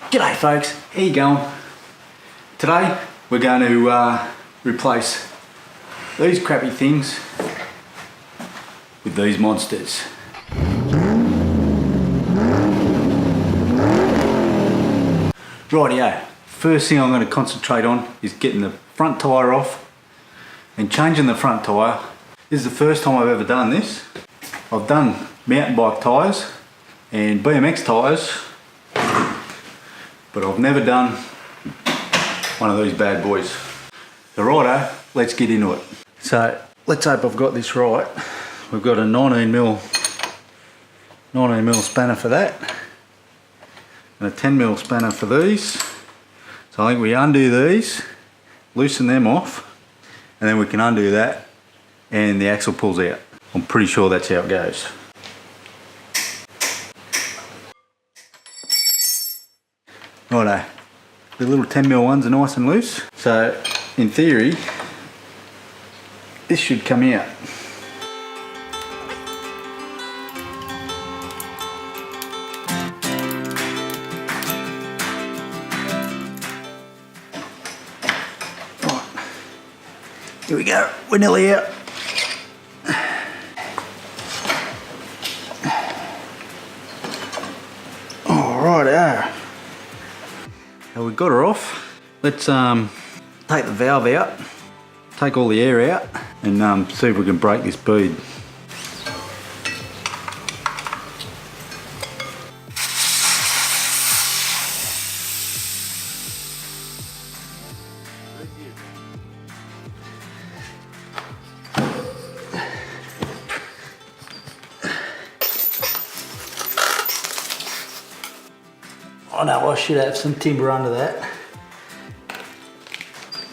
G'day folks, how you going? Today we're going to replace these crappy things with these monsters. Rightio, first thing I'm going to concentrate on is getting the front tyre off and changing the front tyre. This is the first time I've ever done this. I've done mountain bike tyres and BMX tyres, but I've never done one of these bad boys. So righto, let's get into it. So let's hope I've got this right. We've got a 19mm spanner for that and a 10mm spanner for these. So I think we undo these, loosen them off, and then we can undo that and the axle pulls out. I'm pretty sure that's how it goes. Righto, the little 10mm ones are nice and loose. So in theory, this should come out. Right, here we go, we're nearly out. Alright, so we've got her off. Let's take the valve out, take all the air out, and see if we can break this bead. I know I should have some timber under that,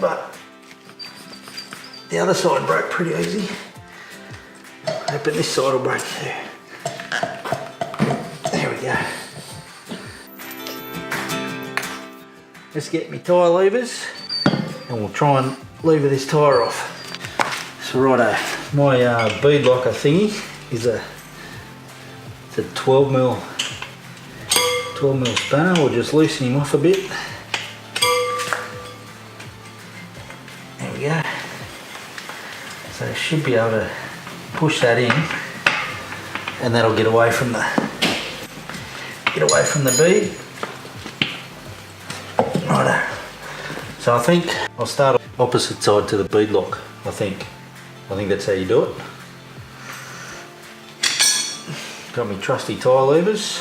but the other side broke pretty easy. Hoping this side will break too. There we go. Let's get my tyre levers and we'll try and lever this tyre off. So righto, my bead locker thingy is a 12mm spanner. We'll just loosen him off a bit. There we go. So I should be able to push that in, and that'll get away from the bead. Righto. So I think I'll start opposite side to the bead lock. I think that's how you do it. Got my trusty tyre levers.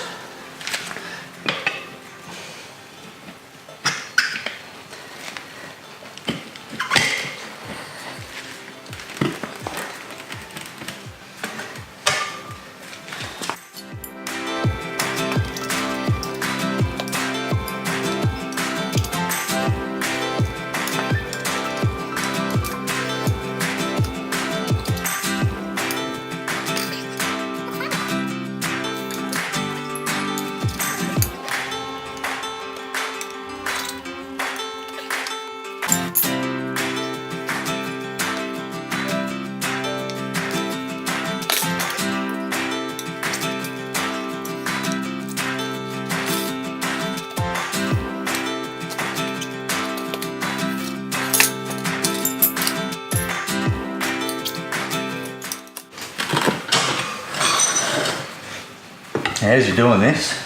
Now, as you're doing this,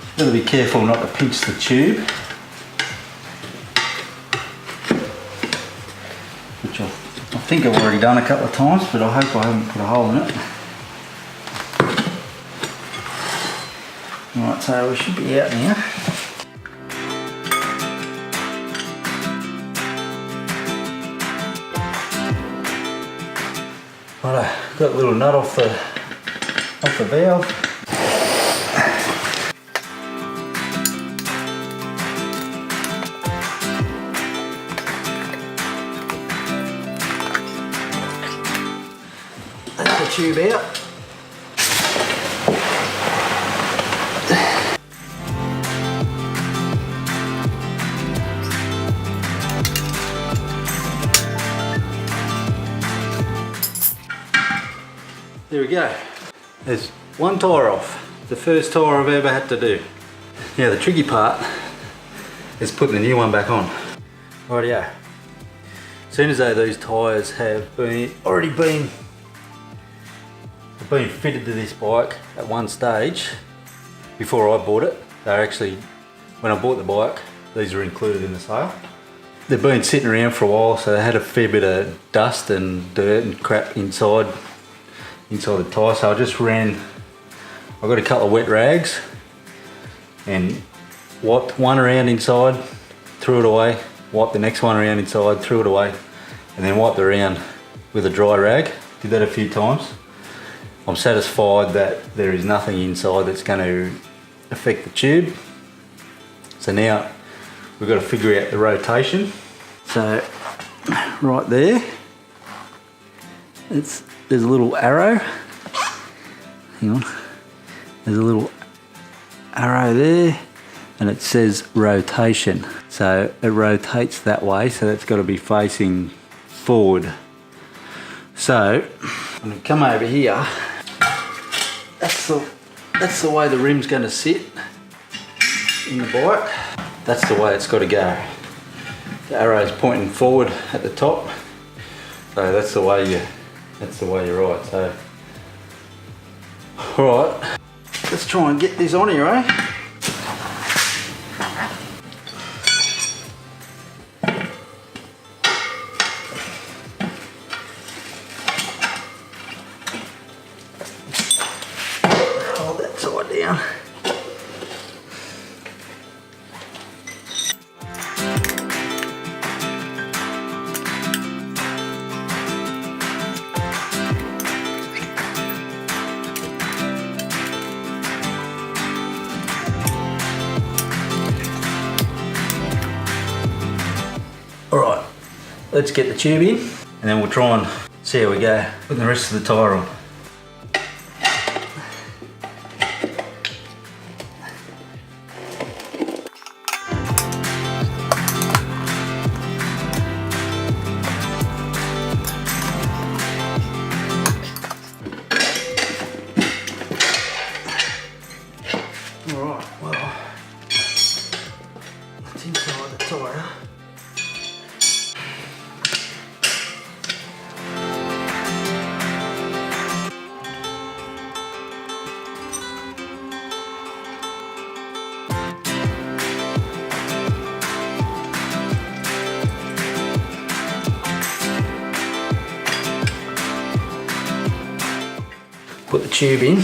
you've got to be careful not to pinch the tube, which I think I've already done a couple of times, but I hope I haven't put a hole in it. Right, so we should be out now. Right, I've got a little nut off the valve. That's the tube out. There we go. There's one tyre off. The first tyre I've ever had to do. Now the tricky part is putting the new one back on. Rightio. As soon as these tyres have already been fitted to this bike at one stage, before I bought it, they're actually, when I bought the bike, these were included in the sale. They've been sitting around for a while, so they had a fair bit of dust and dirt and crap inside the tyre, so I just ran, I got a couple of wet rags and wiped one around inside, threw it away, wiped the next one around inside, threw it away, and then wiped it around with a dry rag. Did that a few times. I'm satisfied that there is nothing inside that's going to affect the tube. So now we've got to figure out the rotation. So right there, there's a little arrow. Hang on. There's a little arrow there and it says rotation. So it rotates that way, so that's got to be facing forward. So I'm going to come over here. That's the way the rim's going to sit in the bike. That's the way it's got to go. The arrow's pointing forward at the top, so that's the way you ride. So, all right, let's try and get this on here, eh? Hold that side down. Alright, let's get the tube in and then we'll try and see how we go putting the rest of the tyre on. Alright, well, that's inside the tyre. Put the tube in.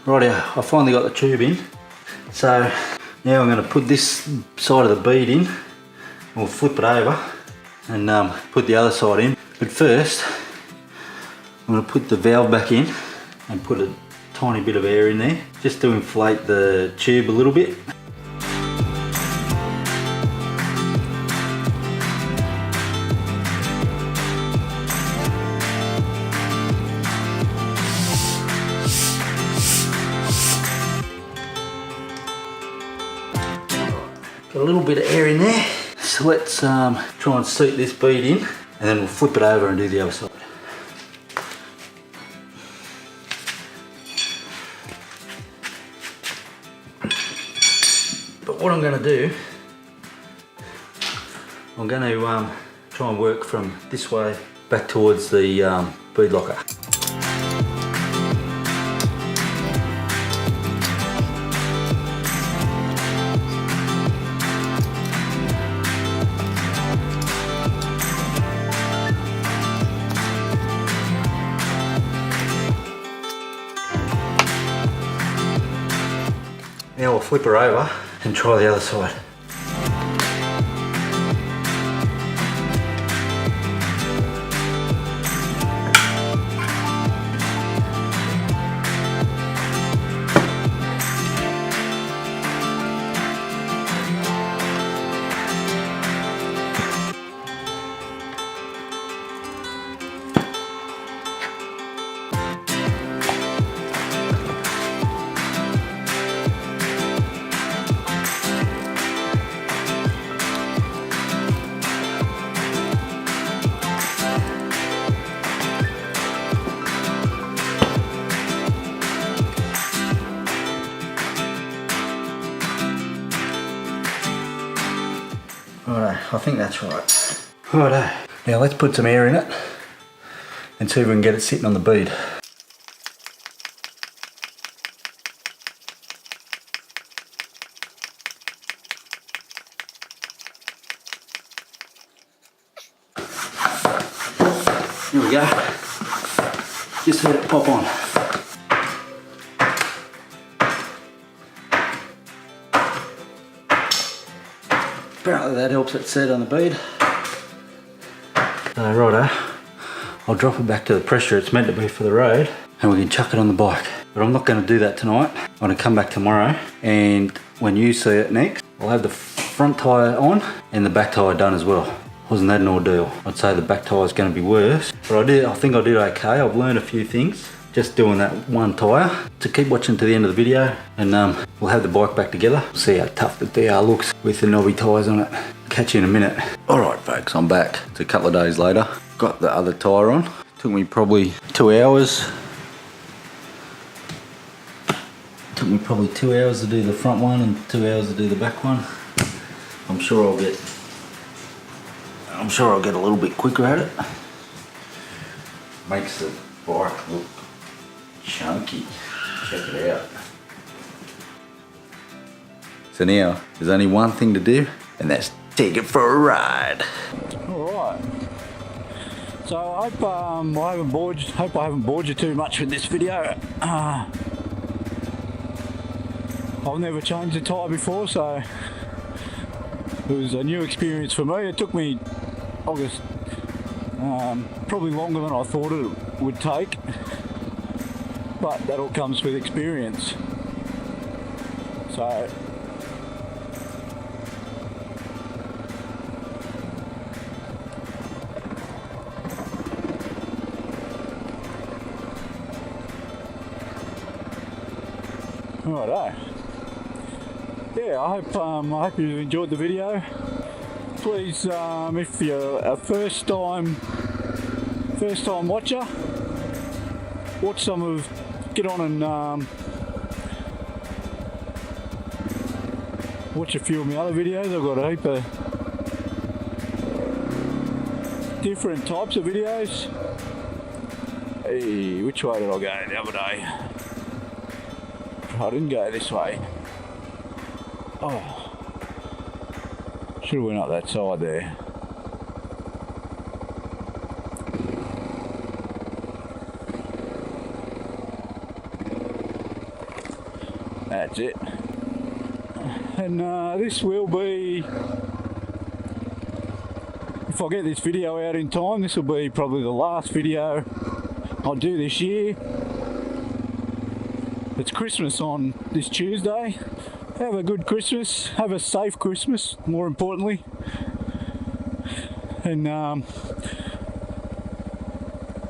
Rightio, I finally got the tube in. So now I'm going to put this side of the bead in, and we'll flip it over and put the other side in. But first, I'm going to put the valve back in and put a tiny bit of air in there, just to inflate the tube a little bit. Got a little bit of air in there, so let's try and seat this bead in and then we'll flip it over and do the other side. But what I'm going to do, I'm going to try and work from this way back towards the bead locker. Now we'll flip her over and try the other side. Righto, I think that's right. Righto, now let's put some air in it and see if we can get it sitting on the bead. Here we go. Just let it pop on. Apparently that helps it set on the bead. So righto, I'll drop it back to the pressure it's meant to be for the road and we can chuck it on the bike. But I'm not going to do that tonight. I'm going to come back tomorrow and when you see it next, I'll have the front tyre on and the back tyre done as well. Wasn't that an ordeal? I'd say the back tyre is going to be worse, but I think I did okay. I've learned a few things just doing that one tyre. So keep watching to the end of the video and we'll have the bike back together. See how tough the DR looks with the knobby tyres on it. Catch you in a minute. Alright folks, I'm back. It's a couple of days later. Got the other tyre on. Took me probably 2 hours. Took me probably 2 hours to do the front one and 2 hours to do the back one. I'm sure I'll get a little bit quicker at it. Makes the bike look chunky. Check it out. So now, there's only one thing to do, and that's take it for a ride. Alright. So I hope I haven't bored you too much with this video. I've never changed a tyre before, so it was a new experience for me. It took me, probably longer than I thought it would take, but that all comes with experience. So righto. Yeah, I hope you enjoyed the video. Please, if you're a first time watcher, get on and watch a few of my other videos. I've got a heap of different types of videos. Hey, which way did I go the other day? I didn't go this way. Oh, should have went up that side there. That's it. And this will be, if I get this video out in time, this will be probably the last video I'll do this year. It's Christmas on this Tuesday. Have a good Christmas, have a safe Christmas, more importantly. And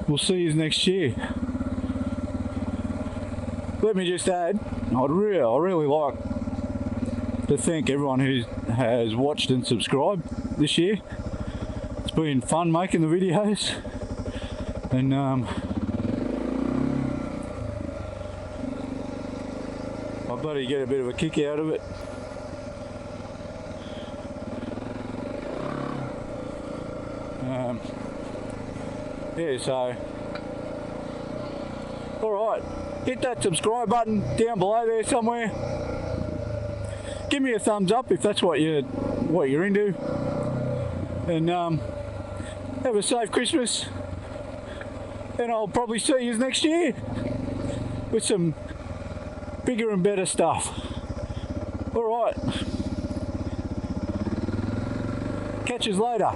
we'll see you next year. Let me just add, I really like to thank everyone who has watched and subscribed this year. It's been fun making the videos, and I bloody get a bit of a kick out of it. Yeah, so alright, hit that subscribe button down below there somewhere. Give me a thumbs up if that's what you're into, and have a safe Christmas, and I'll probably see you next year with some bigger and better stuff. Alright, catch us later.